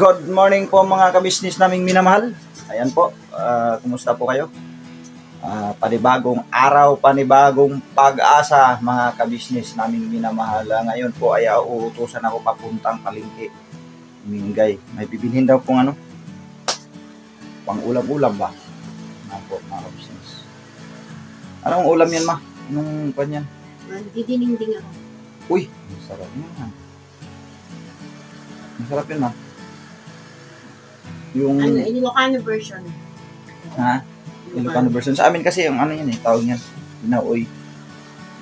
Good morning po mga kabisnes naming minamahal. Ayan po, kumusta po kayo? Panibagong araw, panibagong pag-asa mga kabisnes naming minamahal. Ngayon po ay uutusan ako papuntang palengke. Mingay, may bibilhin daw pong ano? Pang ulam-ulam ba? Po mga kabisnes. Anong ulam yan ma? Anong kanyan? Didininding ako. Uy, masarap yan. Masarap yun ma. Yung Ilocano version. Ha? Ilocano version. Sa amin kasi yung ano yan tawag niyan. Laoy.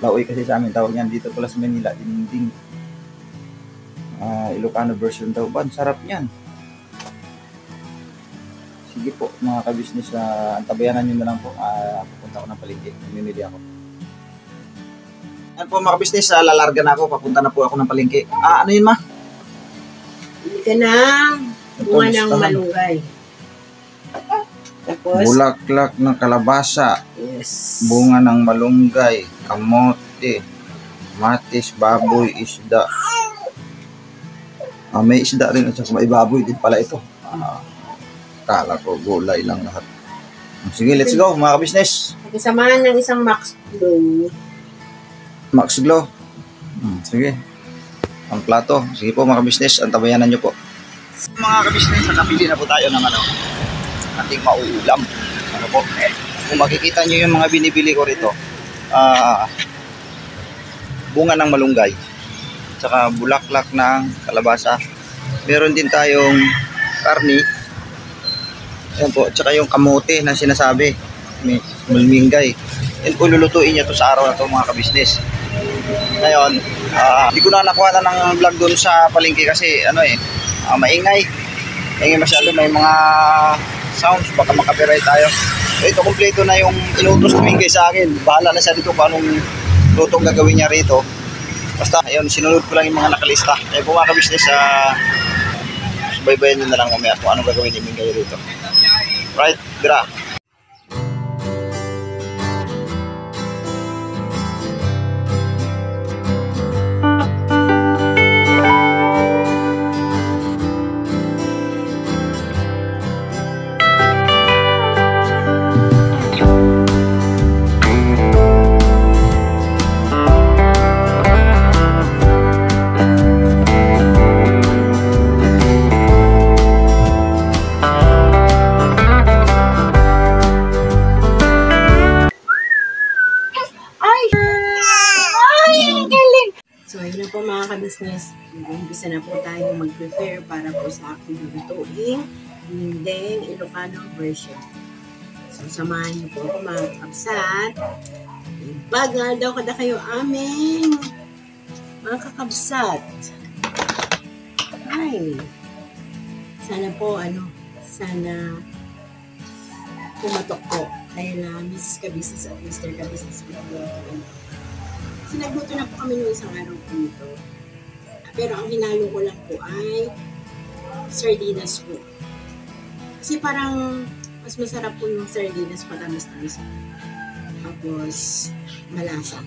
Laoy kasi sa amin tawag niyan dito pala sa Manila, dinding. Ilocano version daw ba? Sarap niyan. Sige po mga kabisnes, antabayanan niyo na lang po. Pupunta ako ng palengke. Mamimili ako. Yan po mga kabisnes, lalarga na ako. Papunta na po ako ng palengke. Ano yun ma? Hindi ka na bunga ng malunggay. Tapos, bulaklak ng kalabasa. yes. Bunga ng malunggay, kamote, matis, baboy, isda. May isda rin at saka may baboy din pala ito. Kala ko gulay lang lahat. Sige, let's go mga kabisnes. Kasamahan ng isang Max Glow. Max Glow. Sige. Ang plato. Sige po mga kabisnes, antabayanan nyo po. Mga kabisnes, nakabili na po tayo ng ating mauulam. Ano po? Kung makikita nyo yung mga binibili ko rito, bunga ng malunggay, tsaka bulaklak ng kalabasa. Meron din tayong karni. Ayan po, tsaka yung kamote na sinasabi, may malmingay. And ululutuin niya to sa araw na to mga kabisnes. Ngayon, hindi ko na nakuha na ng vlog doon sa palengke kasi maingay. Maingay masyado, may mga sounds, baka makapiright tayo. Ito, kompleto na yung inutos ni Mingay sa akin. Bahala na siya dito kung anong lutong gagawin niya rito. Basta, ayun, sinunod ko lang yung mga nakalista. Eh, kung mga kabisnes, subaybayan nyo na lang mamaya kung anong gagawin ni Mingay rito. Right, gra. So, ayun na po mga kabisnes. Umpisa na po tayo mag-prepare para po sa aking lutuing dinding Ilocano version. So, samahan niyo po ako mga kabsat. Bagal daw kada kayo aming mga kakabsat. Ay. Sana po, sana pumatok po. Kaya na Mrs. Kabisnes at Mr. Kabisnes po ang sinagluto na po kami noong isang araw po nito. Pero ang hinalo ko lang po ay sardinas po. Kasi parang mas masarap po yung sardinas, matamis-tamis. Tapos malasa.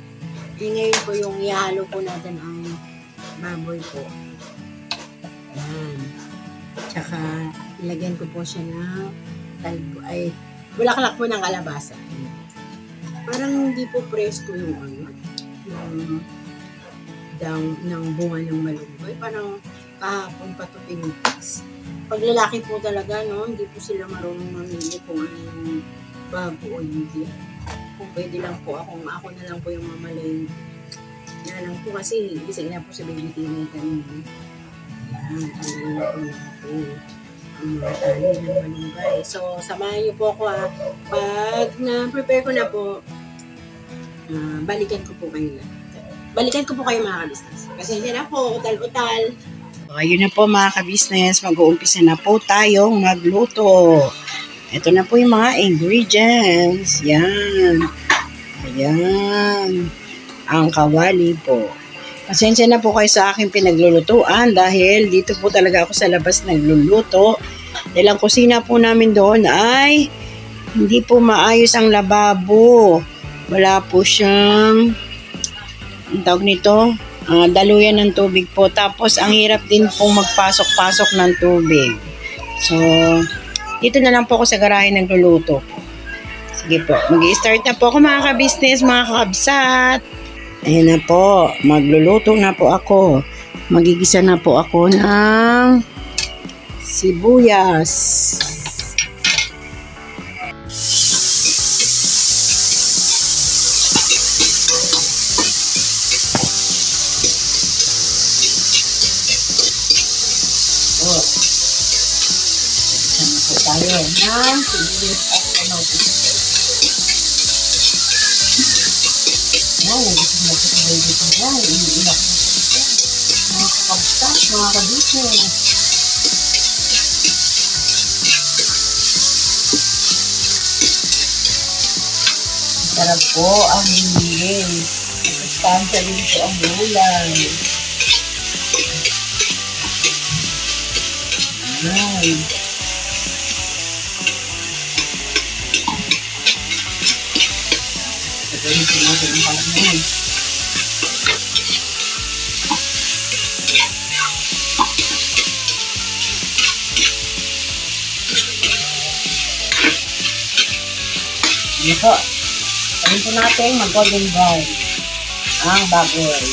Eh ngayon po yung ihalo po natin ay baboy po. Yan. Tsaka ilagyan ko po siya ng bulaklak po ng kalabasa. Parang hindi po presko yung ng bunga ng malunggay. Parang kahapon pa ito pinitis. Pag lalaki po talaga, hindi po sila marunong mamili kung anong bago o hindi. Kung pwede lang po ako na lang po yung mamalayin. Yan lang po kasi ibig na po sa baby tinay kanina. Yan, tanggalin na po natin ang mga tali ng malunggay. So, samahan niyo po ako pag na-prepare ko na po, balikan ko po kayo mga kabisnes. Kasi hindi na po, utal-utal. So, ayun na po mga kabisnes, mag-uumpisa na po tayong magluto. Ito na po yung mga ingredients. Yan. Ayan. Ang kawali po. Pasensya na po kayo sa aking pinaglulutuan dahil dito po talaga ako sa labas nagluluto. Dahil ang kusina po namin doon ay hindi po maayos ang lababo. Wala po siyang, ang tawag nito, daluyan ng tubig po. Tapos, ang hirap din pong magpasok-pasok ng tubig. So, dito na lang po ako sa garahe nagluluto. Sige po, mag-i-start na po ako mga ka-business, mga kakabsat. Ayan na po, magluluto na po ako. Magigisa na po ako ng sibuyas. Tayo ng sibuyas at kamatis. Yan, gusto mo sa baby ko yan. Iniiyak mo sa ito. Mga kakabsat, mga ka-business. Sarap po ang hindi. Masustansya din po ang gulay. Yan. Gawin po natin ang karne. Ano po? Gawin po natin mag-golden brown ang baboy.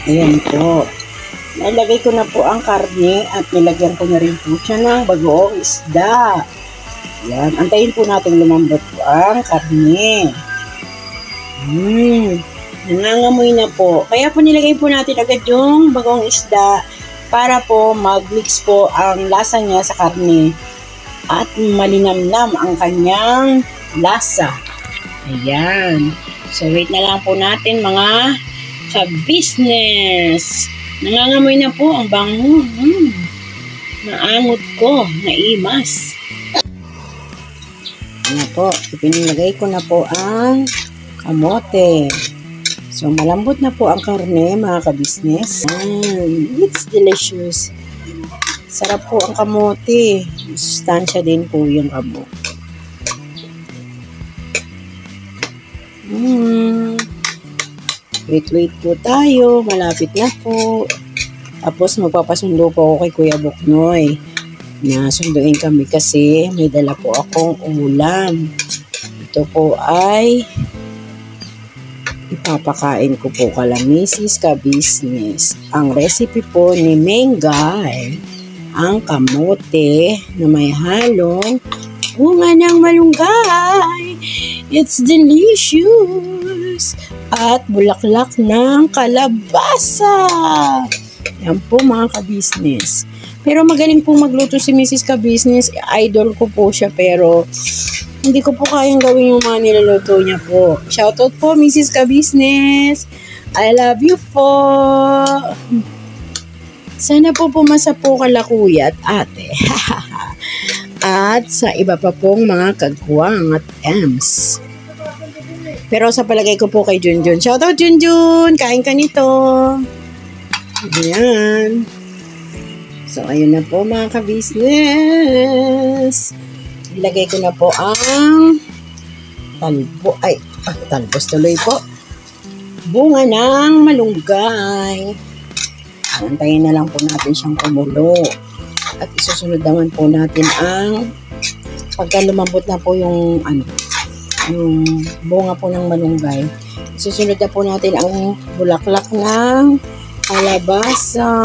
Ayan po. Nalagay ko na po ang karne at nilagyan ko na rin po siya ng bagoong isda. Ayan. Antayin po natin lumambot po ang karne. Nangangamoy na po. Kaya po nilagay po natin agad yung bagoong isda para po mag-mix po ang lasa niya sa karne at malinamnam ang kanyang lasa. Ayan. So wait na lang po natin mga ka-business. Nangangamoy na po ang bango. Naangot ko, naimas. Ano po, ipinilagay ko na po ang kamote. So, malambot na po ang karne, mga ka-business. It's delicious. Sarap po ang kamote. Sustansya din po yung kamote. Wait po tayo. Malapit na po. Tapos magpapasundo po ako kay Kuya Buknoy. Nasunduin kami kasi may dala po akong ulam. Ito po ay ipapakain ko po kala Mrs. Ka-business. Ang recipe po ni Mengay, ang kamote na may halong bunga ng malunggay. It's delicious. At bulaklak ng kalabasa. Yan po mga ka-business. Pero magaling po magluto si Mrs. Ka-business. Idol ko po siya pero hindi ko po kayang gawin yung mga niluluto niya po. Shoutout po Mrs. Ka-business. I love you po. Sana po pumasa po kala kuya at ate. At sa iba pa pong mga kagwang at ems. Pero sa palagay ko po kay Junjun. Shoutout Junjun! Kain ka nito! Ayan. So, ayun na po mga ka-business. Ilagay ko na po ang talbos tuloy po. Bunga ng malunggay. Antayin na lang po natin siyang kumulo. At isusunod naman po natin ang pagka lumambot na po yung yung bunga po ng malunggay. Susunod na po natin ang bulaklak ng kalabasa.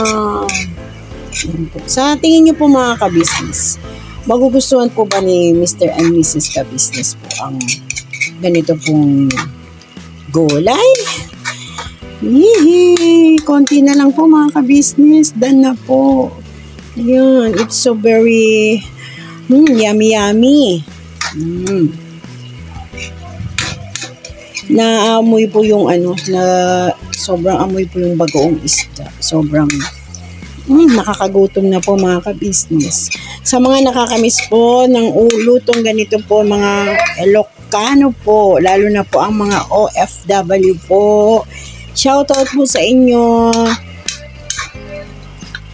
Sa tingin nyo po mga ka-business, magugustuhan po ba ni Mr. and Mrs. Ka-business po ang ganito pong gulay? Konti na lang po mga ka-business. Done na po. Ayan. It's so very yummy. Naamoy po yung sobrang amoy po yung bagoong isda. Sobrang nakakagutom na po mga ka-business. Sa mga nakakamiss po ng lutong ganito po mga Ilocano po, lalo na po ang mga OFW po. Shoutout po sa inyo.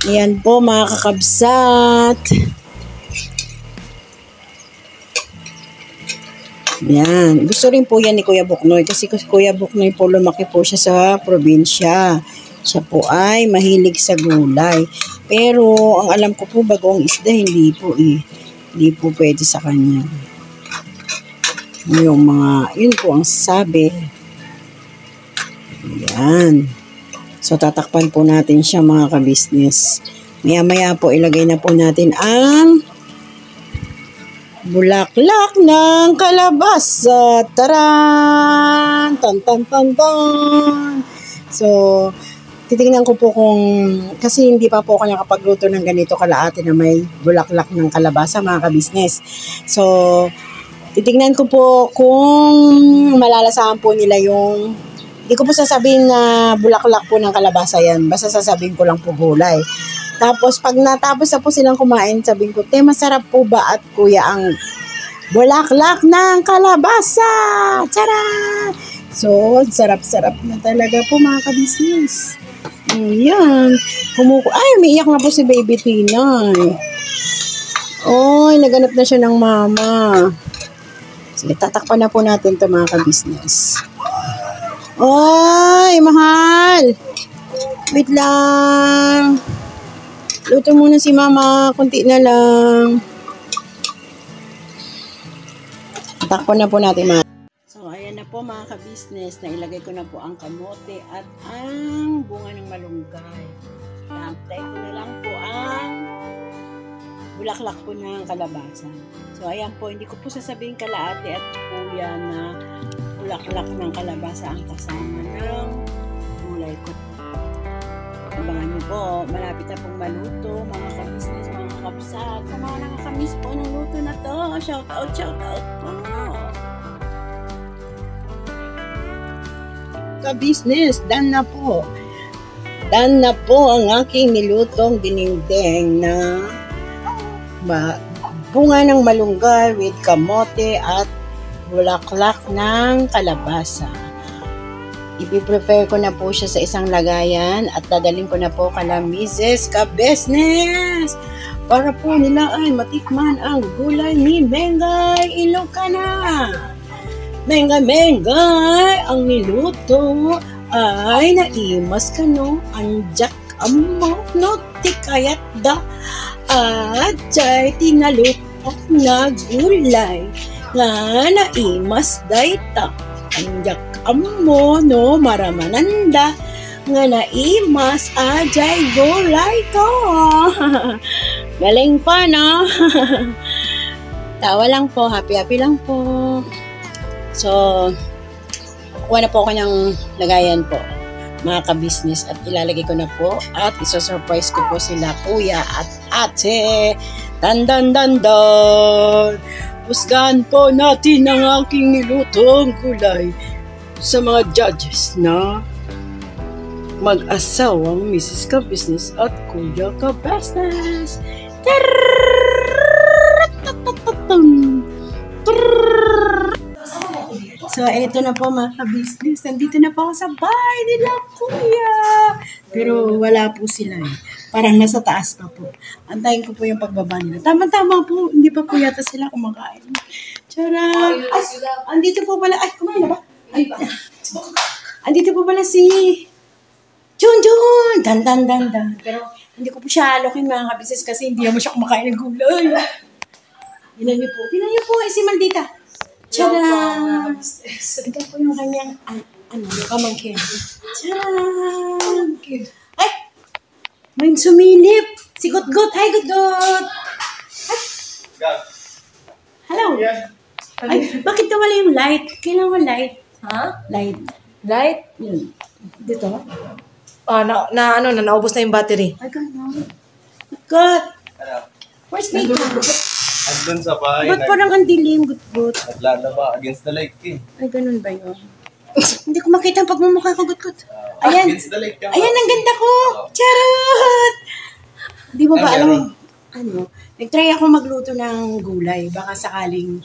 Ayan po mga kakabsat. Yan. Gusto rin po yan ni Kuya Buknoy kasi Kuya Buknoy po lumaki po siya sa probinsya. Siya po ay mahilig sa gulay. Pero ang alam ko po bagoong isda hindi po eh. Hindi po pwede sa kanya. Yung mga, yun po ang sabi. Yan. So tatakpan po natin siya mga kabisnes. Maya-maya po ilagay na po natin ang bulaklak ng kalabasa. Taran! Tan tan tan tan! So, titingnan ko po kung, kasi hindi pa po ako nakapagluto ng ganito kalaate na may bulaklak ng kalabasa mga kabisnes. So, titingnan ko po kung malalasahan po nila yung, hindi ko po sasabihin na bulaklak po ng kalabasa yan. Basta sasabihin ko lang po gulay. Tapos, pag natapos na po silang kumain, sabihin ko, te, masarap po ba at kuya ang bulaklak ng kalabasa? Tara! So, sarap-sarap na talaga po mga kabisnes. Ayan. Ay, umiiyak na po si Baby Tina. Oy, naganap na siya ng mama. Sige, tatakpan na po natin ito mga kabisnes. Oy, mahal! Wait lang. Luto muna si mama, konti na lang. Takpan na po natin mga. So, ayan na po mga ka-business. Nailagay ko na po ang kamote at ang bunga ng malunggay. Antay ko na lang po ang bulaklak po ng kalabasa. So, ayan po. Hindi ko po sasabihin kalaate at kuya na bulaklak ng kalabasa ang kasama ng gulay ko. Abangan niyo po, malapit na pong maluto, mga ka-business, mga kapsat. Sa mga nakakamiss po ng luto na to, shout out po. Ka-business, done na po. Done na po ang aking nilutong dinengdeng na bunga ng malunggay with kamote at bulaklak ng kalabasa. Ipi-prepare ko na po siya sa isang lagayan at dadalhin ko na po kala Mrs. Ka-business para po nila ay matikman ang gulay ni Mengay Ilocana. Mengay, ang niluto ay naimas ka no, anjak amo no tikayat da at jay tinalutok na gulay nga naimas dayta anjak amo no maramananda nga naimas ajay gulay ko. Galing pa no. Tawa lang po, happy lang po. So kuha na po ako ng lagayan po mga ka-business at ilalagay ko na po at isa-surprise ko po sila kuya at ate. Dan. Husgahan po natin ang aking nilutong gulay sa mga judges na mag-asawang Mrs. Ka-business at Kuya Ka-business. So, eto na po mga ka-business. Nandito na po ako sa bahay nila, kuya. Pero wala po sila eh. Parang nasa taas pa po. Antayin ko po yung pagbaba nila. Tama-tama po. Hindi pa po yata sila kumakain. Charot! Ay, andito po pala. Ay, kumain na ba? Ay, andito po pala si Jun! Dan. Pero hindi ko po siya halokin mga ka-business kasi hindi naman siya kumakain ng gulay. Tinan niyo po. Si Maldita. Tcharam! Ito po yung kanyang, yung kamangkin. Tcharam! Ay! May sumilip! Si Gut-Gut! Hi, Gut-Gut! Hello! Ay, bakit nawala yung light? Kailangan mo light. Ha? Light. Light? Yun. Dito? Naubos na yung battery. Ay, gano'n. Gut! Where's Nate? Andun sa bahay. Ba't parang ang dilim, Gut-Gut? Naglalaba against the light eh. Ay, ganun ba yun? Hindi ko makita ang pagmumukha ko, Gut-Gut. Ayan. Against the light ka. Ayan, ang ganda ko! Charot! Di mo ba alam, nag-try ako magluto ng gulay. Baka sakaling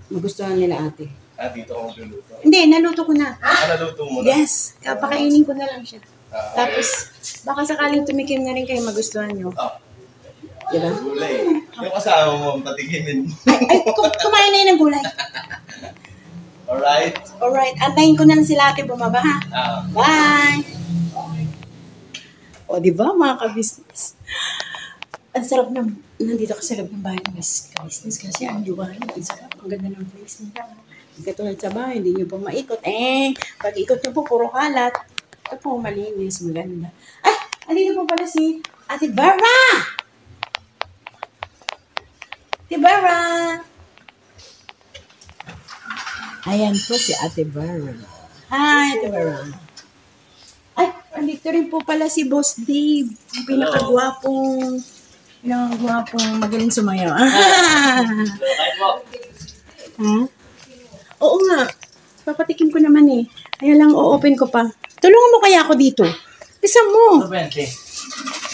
magustuhan nila ate. Dito ako magluluto. Hindi, naluto ko na. Naluto mo na? Yes, kapakainin ko na lang siya. Okay. Tapos, baka sakaling tumikim na rin kayo, magustuhan nyo. Diba? Gulay. Yung kasama mo, patikimin mo. Ay, kumain na yun ng gulay. Alright? Alright, antayin ko na lang sila ate bumaba ha. Bye! O, diba mga ka-business? Ang sarap ng, nandito ka sa loob ng bahay ng ka-business kasi ang liwanag, ang sarap, ang ganda ng place nila. Katulad sa bahay, hindi nyo pa maikot. Pag ikot nyo po, puro kalat. Ito po, malinis, maganda. Ay, alino po pala si Ate Vera! Ate Vera! Ayan po si Ate Vera. Hi, Ate Vera. Ay, andito rin po pala si Boss Dave. Ang pinakagwapong magaling sumayaw. Oo nga. Papatikim ko naman eh. Ayan lang, o-open ko pa. Tulungan mo kaya ako dito. Bisa mo.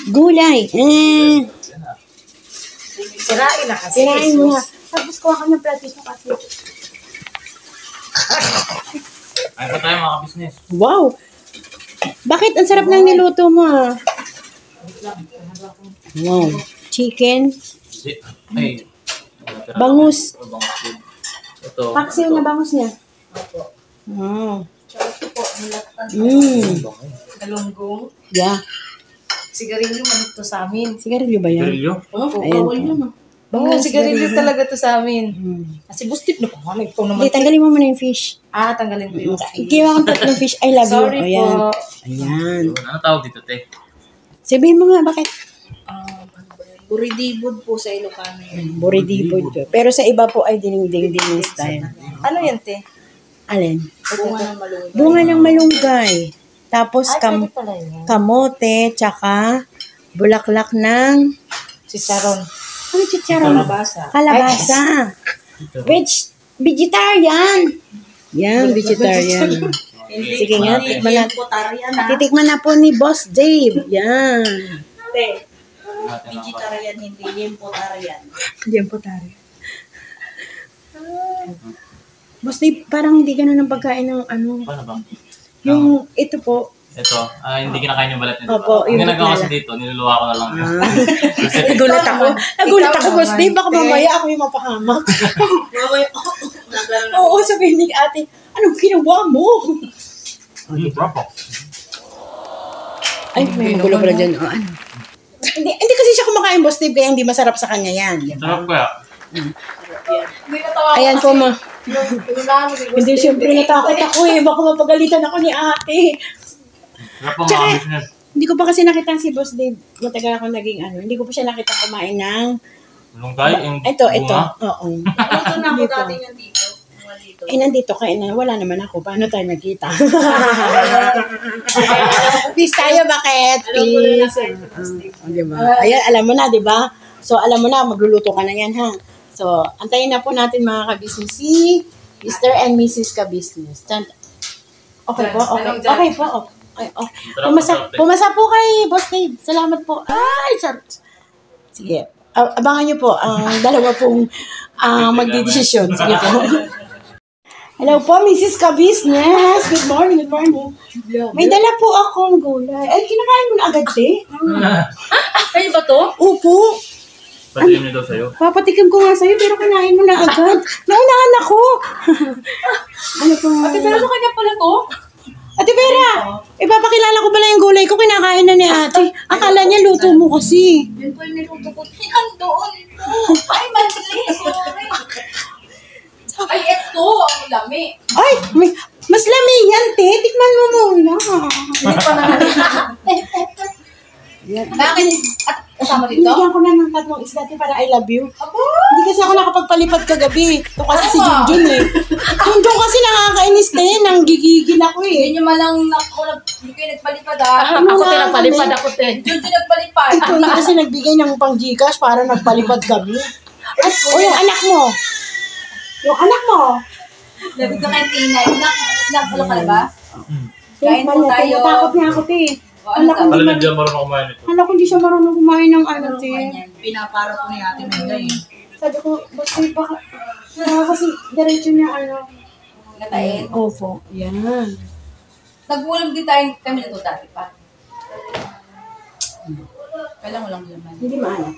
Gulay. Sirain na kasi. Sirain mo nga. Tapos kuha ka ng platis mo kasi. Ay pa tayo mga business. Wow! Bakit? Ang sarap ng niluto mo ah. Wow. Chicken. Ay. Bangus. Ito. Paksiw na bangus niya. Wow. Galunggong. Yeah. Sigarilyo, manok to sa amin. Sigarilyo ba yan? Oo, Ayan. bawal yun. Bangus, Sigarilyo talaga to sa amin. Hmm. Kasi bustit na po. Ikaw naman. Hindi, tanggalin mo muna yung fish. Tanggalin ko yung fish. Kiwa kang tatlong fish. I love Sorry you. Ayan. po. Ayan. Ano tawag dito, te? Sabihin mo nga, bakit? Buridibod po sa Ilocano yun. Buridibod. Pero sa iba po ay dining-ding style. Ano yan, te? Alin? Bunga ng malunggay. Bunga ng malunggay. Tapos Pwede pala yun. kamote, tsaka bulaklak ng Chicharon. ano chicharon? Kalabasa. Kalabasa. Vegetarian. Yan, vegetarian. Sige nga, tikman na. Potarian ha. Titikman na po ni Boss Dave. Yan. Te. Vegetarian, hindi yung potarian. Yan po tayo. Boss Dave, parang hindi ganun ang pagkain ng ano. Paano ba? Yung ito po. Ito, hindi kinakain yung balat nito. Opo, Ang yung ginagawa bukla. kasi dito, niluluwa ko na lang. Nagulat ako. Nagulat ako, Boss Dave. Baka mamaya ako yung mapahamak. Oo, sabihin ni ate, anong ginawa mo? Ay, may gulo pala dyan. Oh, ano? Hindi kasi siya kumakain, Boss Dave, kaya hindi masarap sa kanya yan. Sarap kaya. Ayan po, ma. Hindi, siyempre natakot ako eh. Baka mapagalitan ako ni ate. Sarap po Tsaka, mga business. hindi ko pa kasi nakita si Boss Dave. Matagal ako naging ano. Hindi ko pa siya nakita kumain ng... Lunggay? Ito. Oo. Ito na ako dati yan dito. Eh, nandito ka. Wala naman ako. Paano tayo nagkita? Peace tayo, bakit? Peace. Diba? Ayan, alam mo na, diba? So, alam mo na, magluluto ka na yan, ha? So, antayin na po natin mga ka-business si Mr. and Mrs. Ka-business. Okay po, okay. Okay po, okay. Pumasa po kay Boss Dave. Salamat po. Ay, sarap. Sige. Abangan niyo po ang dalawa pong magdidesisyon. Sige po. Hello po, Mrs. Ka-business. Good morning, good morning. May dala po akong gulay. Ay, kinakain mo na agad, te? Kayo ba to? Opo. Patilim niyo daw sa'yo. Papatikim ko nga sa'yo, pero kinain mo na agad. Naunahan ako. Ano po? Ate, pero sa kanya pala to? Ate Vera, ipapakilala ko pala yung gulay ko, kinakain na ni ate. Akala niya luto mo kasi. Yun po yung niluto ko. Tingnan doon. Ay, mali. Sorry. Ay, eto. Ang lami. Ay, mas lami yan, te. Tikman mo muna. Hindi pa na. Bakit? At kasama dito? Binigyan ko na ng tatlong isda, te, para I love you. Abo! Hindi kasi ako nakapagpalipad kagabi. Ito kasi si Junjun eh. Junjun kasi nakakainis, te. Nanggigigil ako eh. Hindi nyo malang hindi kayo nagpalipad ah. Ano Ako nga, pinagpalipad kami? ako din. Yun din nagpalipad. Ito na kasi nagbigay ng pang Gcash para nagpalipad kami. At, o yung anak mo. Yung anak mo. Labig ka kay Tina. Ilang pala ka na ba? Kain po tayo. Takot niya ako, te. Ano Anak ko Pala hindi hindi ako marunong kumain ito. anak ko hindi siya marunong kumain ng ano, te. Pinapara ko ni Ate Mega eh. Sabi ko, basta baka, Kasi diretso niya ano. Natain. Opo. Yan. Nag-ulam din tayo kami nito dati pa. Kailangan lang naman. Hindi maalat.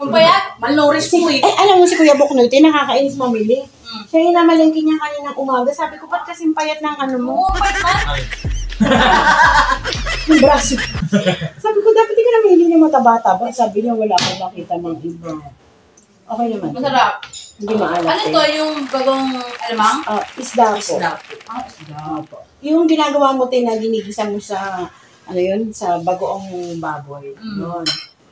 Kung payat, malnourished mo eh. Alam mo si Kuya Buknoy, nakakainis mamili. Siya yung namalengke niya kaninang umaga. Sabi ko, ba't kasing payat ng ano mo? Oo, payat man. Yung braso. Sabi ko, dapat di ka namili niya mataba-taba. Sabi niya, wala akong makita ng iba. Okay naman. Masarap. Hindi maalat. Ano to, yung bagong alamang? Isda po. Isda. Isda. Opo. Yung ginagawa mo tayo na ginigisa mo sa, ano yun, sa bagoong baboy. Yun.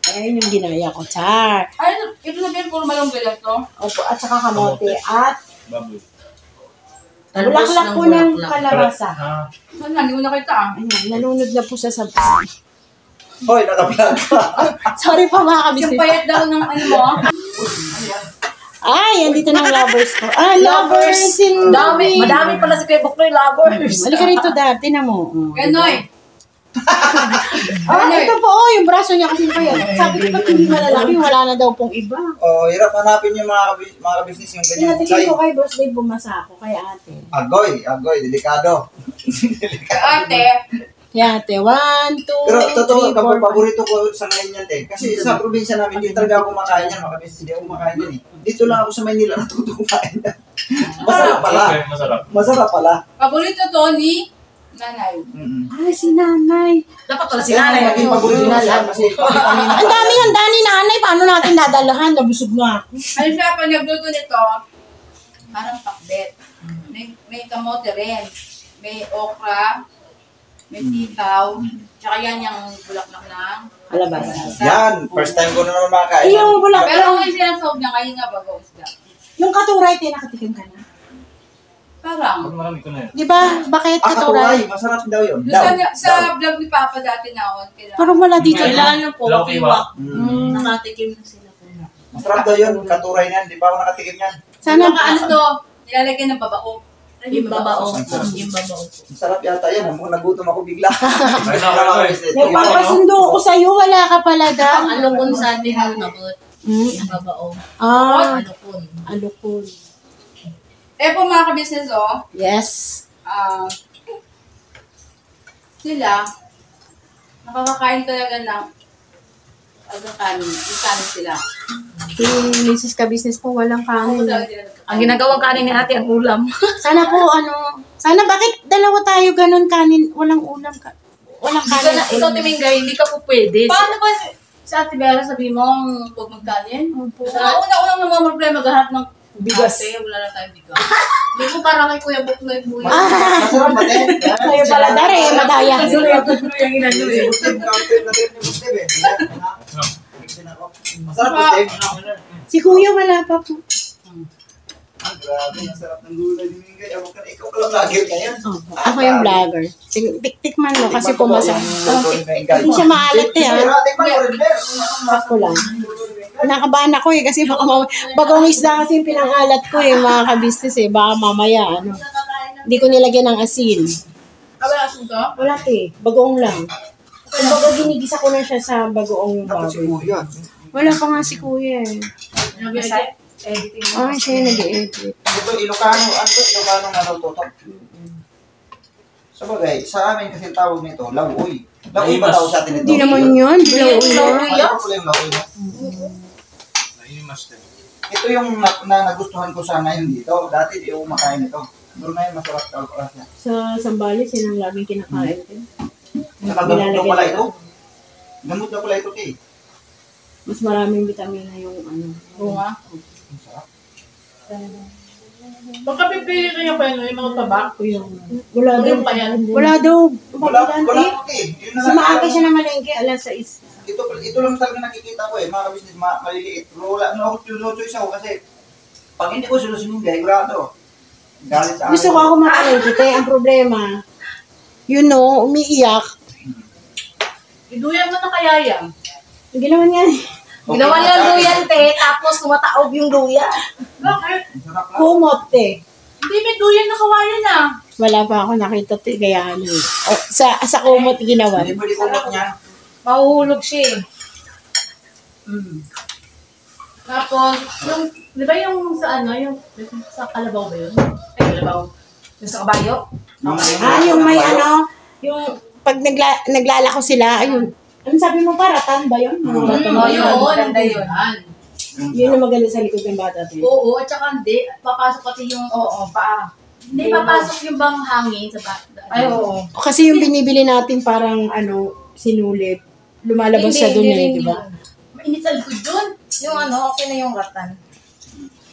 Ayun yung ginaya ko. Char. Ay, ito na din, puro malunggay lang to. Opo, at saka kamote. At Baboy. bulaklak po ng kalabasa. Saan na, hindi mo nakita ah. Ayan, nalunod na po sa sabaw. Hoy, naka-vlog ka. Sorry pa mga Yung kabisnes. payat daw ng ano mo. Ay, andito ng lovers ko. Ah, lovers in Madami pala si Kuya Buknoy, lovers. Halika rito dati na mo. Ganoy. Ito po, yung braso niya kasi pa yan. Sabi ko, ba't hindi malalaki? Wala na daw pong iba. Oh, hirap hanapin yung mga kabisnes yung ganyan. Tinatingin ko kay Boss Dave, bumasa ako kay ate. Agoy, delikado. Ate. Kaya ate, 1, 2, Pero totoo, 3, 4, kapag paborito ko sa ngayon yan, te. Kasi sa probinsya namin, hindi talaga ako kumakain yan, mga kabisnes. Hindi ako kumakain yan eh. Dito lang ako sa Maynila natuto kumain yan. Masarap pala. Okay, masarap. Masarap pala. Paborito to ni nanay. Ay, si nanay. Dapat pala Kaya naging paborito ko siya kasi Ang dami handa ni nanay. Paano natin dadalahan? Nabusog na ako. Ano siya, pag nagluto nito, parang pakbet. May kamote rin. May okra, may sitaw, tsaka yan yung bulaklak ng Alabas. yan, first time ko na naman makakain. Yung bulaklak. Pero may sinasawag niya, ngayon nga bago isda. Yung katuray, tayo nakatikim ka na. Parang, Pag marami ko na yun. Di ba? Bakit katuray? Katuray, masarap daw yun. doon sa vlog ni Papa dati na on, Parang wala dito. Kailangan po, kiwak. nakatikim na sila. Masarap daw yun, katuray na yan. Di pa ako nakatikim yan. Sana Ano to, nilalagyan ng babao. Yung babao. Yung babao. Masarap yata yan. Nagutom ako bigla. Ay, nakakay. Nagpapasundo ko sa'yo, wala ka pala daw. Alukon sa atin ang nabot. Yung babao. Ah, Alukon. alukon. Eh po mga kabisnes oh, Yes. sila, nakakakain talaga ng kanin. Yung kanin sila. Si Mrs. Ka-Business po, walang kanin. Ang ginagawang kanin ni ate ang ulam. Sana po, sana bakit dalawa tayo ganun kanin, walang ulam ka. Walang kanin. Ikaw Timingay, hindi ka po pwede. Paano ba sa Ate Vera sabi mo huwag magkanin? Opo. Una-unang naman problema maghanap ng Bigas. ate, wala na tayong bigas. Hindi mo parang kay Kuya Buknoy po yun. Masarap ba din? Kayo pala dare, madaya. Masarap ba din? Si Kuya wala pa po. Ah, grabe, ang sarap ng gulay ni Mingay. Ikaw pala vlogger ngayon. Opo. Ako yung vlogger. Tikman mo kasi Tikman ko pumasa. yung luto ni Mingay. Hindi siya maalat eh, ha? Tikman ko rin, Ber. Ako lang. Nakabahan ako eh kasi baka bagong isda kasi yung pinangalat ko eh mga ka-business eh. Baka mamaya ano. Hindi ko nilagyan ng asin. Wala asin to? Wala eh. Bagoong lang. Kumbaga ginigisa ko na siya sa bagoong yung Dapat si baboy. Kuya. Wala pa nga si Kuya eh. Editing. Ah, siya yung nag-edit. Ito, Ilocano. Ano to? Ilocano na daw to. Sabagay, sa amin kasi tawag nito, lauoy. Lauoy ba tawag sa atin ito? Hindi naman yun. Dilaw ulo. Ano pa pala yung lauoy na? Ito yung nagustuhan ko sana yung dito. Dati di ako makain ito. Pero ngayon masarap tawag ko siya. Sa Sambales, yun ang laging kinakain ko. Saka gamot daw pala ito. Gamot daw pala ito, Kay. Mas maraming vitamina yung ano. Bunga. Ang sarap. Baka pipili kayo pa yung mga tabak. Wala daw. Yung pa yan. Wala daw. Wala Bakit po, Kay. Yun na Kasi lang. maaga siya na malengke, alas 6. Ito lang talaga nakikita ko eh, mga kabisnes, maliliit. Pero wala na ako no choice ako kasi pag hindi ko sulusunin guys, grado. Galit sa akin. Gusto ko ako makalengke, te. Ang problema, umiiyak. Iduyan mo na kaya yan. Ang ginawa niya, Ginawa niya luyan, te, tapos tumataob yung luya. Bakit? Ang sarap lang. kumot, te. Hindi may duyan na kawayan ah. Wala pa ako nakita, te. Kaya ano. Sa kumot ginawa. Hindi pwede kumot niya. Mahuhulog siya eh. Tapos, yung Di ba yung sa ano, yung sa Kalabaw ba yun? Ay, Kalabaw. Yung sa Kabayo? Yung may ano, yung pag naglalako sila, ayun. Ano sabi mo pa, ratan ba yun? Oo, ganda yun. Yun ang maganda sa likod ng bata. Oo, at saka hindi. Papasok pati yung... Oo, paa. Hindi, papasok yung bang hangin sa bata. Ay, oo. Kasi yung binibili natin parang ano, sinulit. Lumalabas siya doon eh, di ba? Mainit sa likod dun. Yung ano, okay na yung ratan.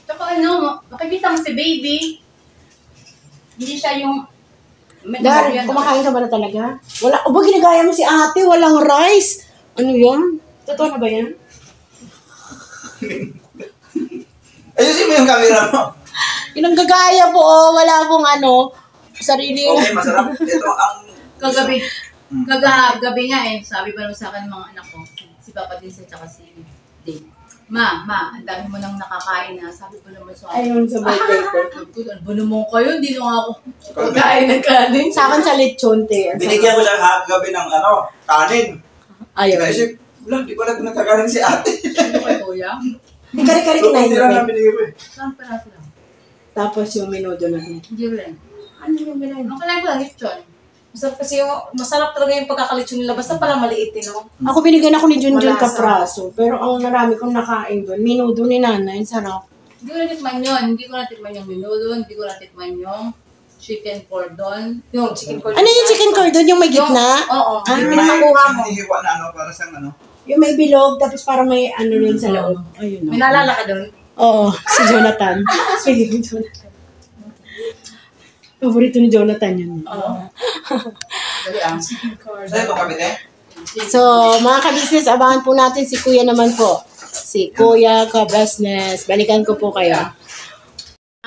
Tsaka ano, makikita mo si baby. Hindi siya yung... Dar, kumakain ka ba na talaga? Wala, o ba ginagaya mo si ate? Walang rice? Ano yan? Totoo na ba yan? Ayusin mo yung camera mo. Yung gagaya po, wala pong ano, sarili. Okay, masarap. Ito ang... Kagabi. Kagabi nga eh. Sabi pa naman sa akin ng mga anak ko, si Papa din sa tsaka si Dave. Ma, ang dami mo nang nakakain na. Sabi ko naman sa akin. Ayun, sa birthday ko. Ano ba naman kayo? Hindi na nga ako kakain ng kanin. Sa akin sa lechon, te. Binigyan ko siya kagabi ng ano, kanin. Ayun. Naisip, wala, di pala nagkakanin si ate. Ano kay Kuya? Di kari-kari Ito, kinain tira mo, na te. binigay ko eh. Saan peraso lang? Tapos yung menudo natin. Hindi rin. Ano yung menudo? Ang kalain ko lang lechon. Masarap kasi yung, masarap talaga yung pagkakalitsyon nila. Basta pala maliit eh, no? Ako binigyan ako ni Junjun Malasa. Kapraso. Pero ang narami kong nakain doon, menudo ni nanay, sarap. Hindi ko natikman yun. Hindi ko natikman yung menudo. Hindi ko natikman yung chicken cordon. Yung chicken cordon. Ano yung chicken cordon? Yung may gitna? Oo. Ah. Yung pinakakuha mo. Hinihiwa na ano, para sa ano. Yung may bilog, tapos para may ano rin sa loob. Ayun. May naalala ka doon? Oo, si Jonathan. Sige, Jonathan. Paborito ni Jonathan yun. Oo. Dali ah. Sa'yo ba kabit eh? So, mga ka-business, abangan po natin si Kuya naman po. Si Kuya Ka-Business. Balikan ko po kayo.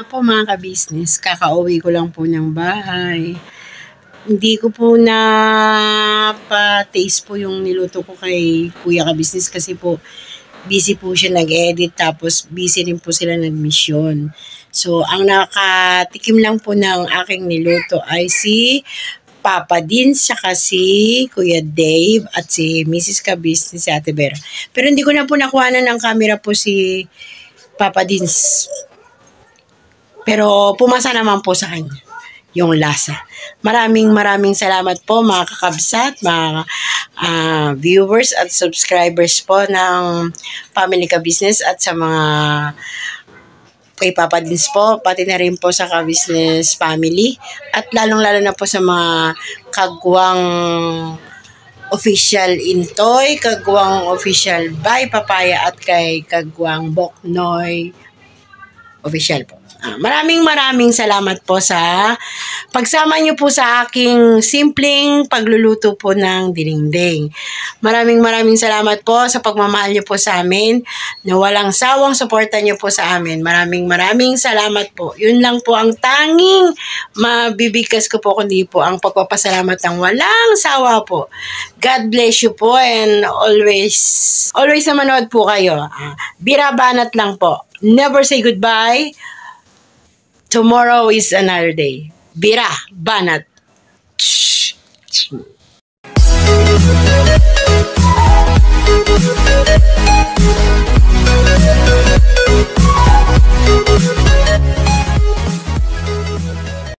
Ako mga ka-business, kakauwi ko lang po ng bahay. Hindi ko po na pa-taste po yung niluto ko kay Kuya Ka-Business kasi po busy po siya nag-edit tapos busy rin po sila nag-mission. So, ang nakatikim lang po ng aking niluto ay si Papa Din, saka si Kuya Dave at si Mrs. Ka-Business, si Ate Vera. Pero hindi ko na po nakuhanan ng camera po si Papa Dins. Pero pumasa naman po sa kanya yung lasa. Maraming salamat po mga kakabsat, mga viewers at subscribers po ng Family Ka-Business at sa mga kay Papa Dins po, pati na rin po sa Ka-Business family at lalong-lalo na po sa mga kagwang official Intoy, kagwang official by Papaya at kay kagwang Boknoy official po. Maraming salamat po sa pagsama niyo po sa aking simpleng pagluluto po ng dinding. Maraming salamat po sa pagmamahal niyo po sa amin, na walang sawang suporta niyo po sa amin. Maraming salamat po. Yun lang po ang tanging mabibigkas ko po, kundi po ang pagpapasalamat ng walang sawa po. God bless you po and always na manood po kayo. Birabanat lang po. Never say goodbye. Tomorrow is another day. Bira, banat.